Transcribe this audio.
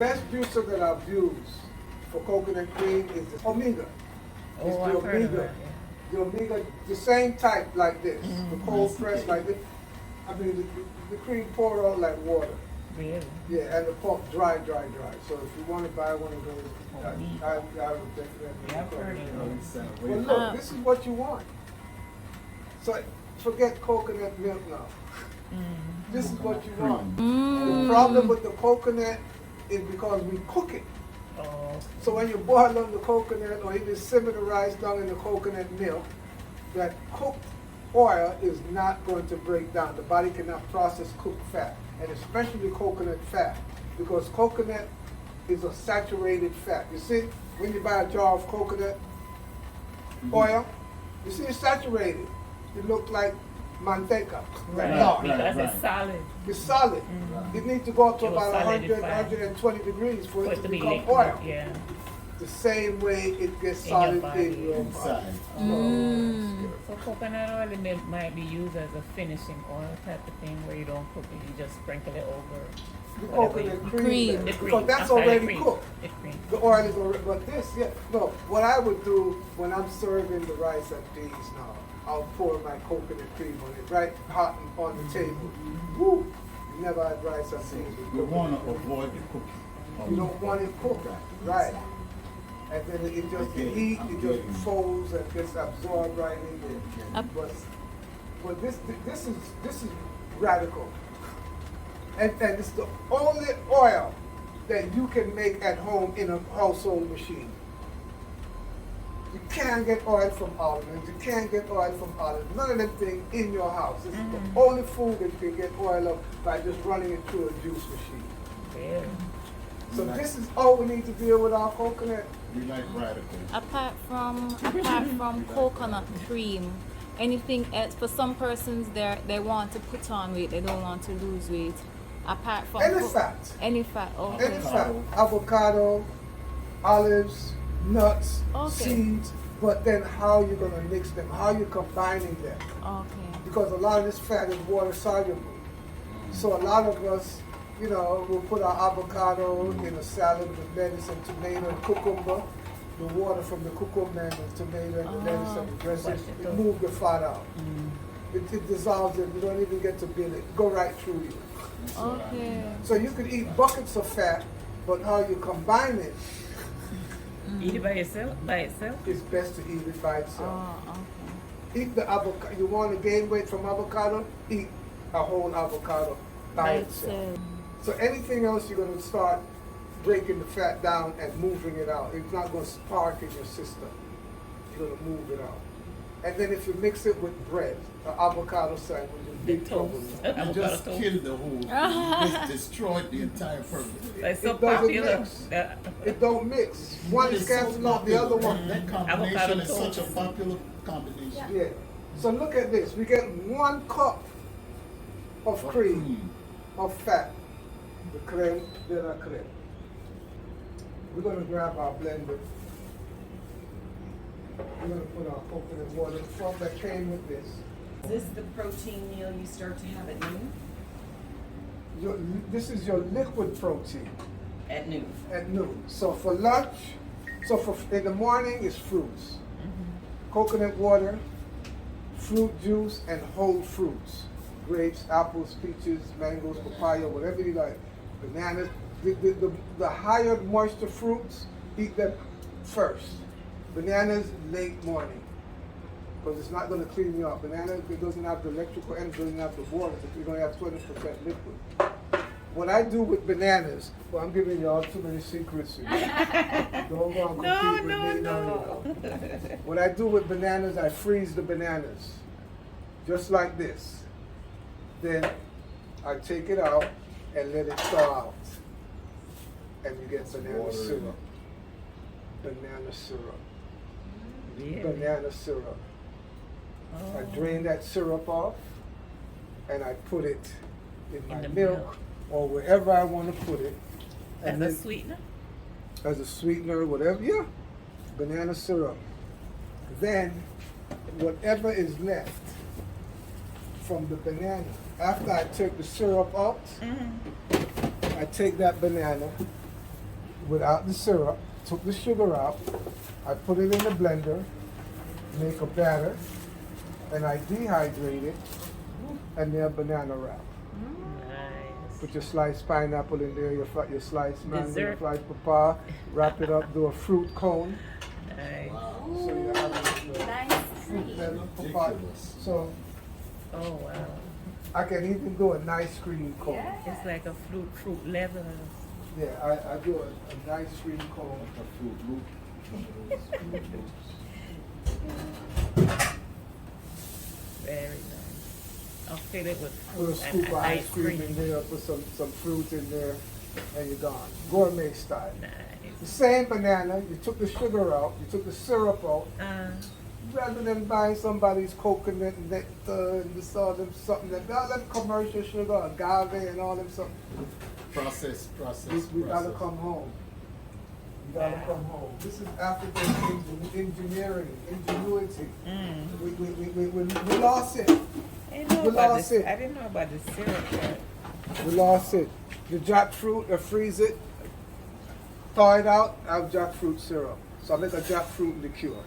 Best juicer that I've used for coconut cream is the Omega. It's Oh, the I've heard of Omega. that, The Omega, the same type like this, the cold press like this. I mean, the cream pour out like water. Really? Yeah, and the pump dry. So if you want to buy one of those, neat. I would definitely. Yeah, I've heard of it. Well, look, this is what you want. So forget coconut milk now. This is what you want. The problem with the coconut is because we cook it. Oh, So when you boil on the coconut or even simmer the rice down in the coconut milk, that cooked oil is not going to break down. The body cannot process cooked fat, and especially coconut fat, because coconut is a saturated fat. You see, when you buy a jar of coconut oil, you see it's saturated. It looks like manteca. right. Because it's solid. It's solid. It needs to go up to It was about 100, solidified. 120 degrees for it For to it to be become liquid. oil. Yeah. The same way it gets In your solid body. in your body. Inside. So coconut oil might be used as a finishing oil type of thing where you don't cook it, you just sprinkle it over. The whatever you- coconut cream, Cream. The cream. because that's I'm sorry, the already cream. cooked. The cream. The oil is already, but this, yeah. No, what I would do when I'm serving the rice at these now, I'll pour my coconut cream on it, right hot on the table. Woo! You never had rice at these with We want coconut to cream. avoid the cooking. You don't want it cooked, right? And then it just, the heat, it just folds and gets absorbed right in there. But this is radical. And it's the only oil that you can make at home in a household machine. You can't get oil from almonds, you can't get oil from olives, none of them things in your house. This is the only food that you can get oil of by just running it through a juice machine. Really? So this is all we need to deal with our coconut. We like radical. Apart from coconut cream, anything else? For some persons, they want to put on weight. They don't want to lose weight. Apart from Any fat. Any fat. Okay. Any fat. Avocado, olives, nuts, Okay. seeds. But then how you're gonna mix them? How you combining them? Okay. Because a lot of this fat is water soluble. So a lot of us, you know, we'll put our avocado in a salad with lettuce and tomato and cucumber. The water from the cucumber and the tomato and the lettuce and the dressing, it moves the fat out. It dissolves it. You don't even get to build it. Go right through you. Okay. So you could eat buckets of fat, but how you combine it, Eat it by yourself? By itself? it's best to eat it by itself. Oh, okay. Eat the avocado. You want to gain weight from avocado? Eat a whole avocado by itself. So anything else, you're going to start breaking the fat down and moving it out. It's not going to spark in your system. You're going to move it out. And then if you mix it with bread, an avocado sandwich is big trouble. You just killed the whole thing. You just destroyed the entire purpose. It's so It doesn't popular. mix. It don't mix. One is It's so canceling out the other popular. one. That combination Avocado is such a toast. popular combination. Yeah. So look at this. We get 1 cup of cream, of fat. The creme de la creme. We're going to grab our blender. We're going to put our coconut water, the stuff that came with this. Is this the protein meal you start to have at noon? This is your liquid protein At noon. at noon. So for lunch, in the morning is fruits. Coconut water, fruit juice, and whole fruits. Grapes, apples, peaches, mangoes, papaya, whatever you like. Bananas. The higher moisture fruits, eat them first. Bananas, late morning. Because it's not going to clean you up. Banana, it doesn't have the electrical energy, it doesn't have the water. You're going to have 20% liquid. What I do with bananas, well, I'm giving y'all too many secrets here. Don't go and compete with me. No. What I do with bananas, I freeze the bananas. Just like this. Then I take it out and let it thaw out. And you get banana syrup. Banana syrup. Really? Banana syrup. Oh. I drain that syrup off and I put it in my the milk milk. or wherever I want to put it. As And a then sweetener? as a sweetener, whatever, yeah. Banana syrup. Then whatever is left from the banana, after I take the syrup out, I take that banana without the syrup, took the sugar out, I put it in the blender, make a batter, and I dehydrate it, and then banana wrap. Nice. Put your sliced pineapple in there, your sliced mango, your Dessert. sliced papaya, wrap it up, do a fruit cone. Nice. So you have the Nice. fruit level papaya. So Oh wow. I can even do an ice cream cone. It's like a fruit level. Yeah, I do a nice cream cone. A fruit loop. Very nice. I'll fill it with Put a fruit scoop and of ice ice cream cream. in there, put some fruit in there, and you're gone. Gourmet style. The Nice. same banana, you took the sugar out, you took the syrup out, rather than buying somebody's coconut nectar and this all them something that all them commercial sugar, agave and all them something. Process. We gotta come home. We gotta come home. This is African engineering, ingenuity. We lost it. I didn't know We about lost this. it. I didn't know about the syrup part. We lost it. The jackfruit, I freeze it, thaw it out, I have jackfruit syrup. So I make a jackfruit liqueur.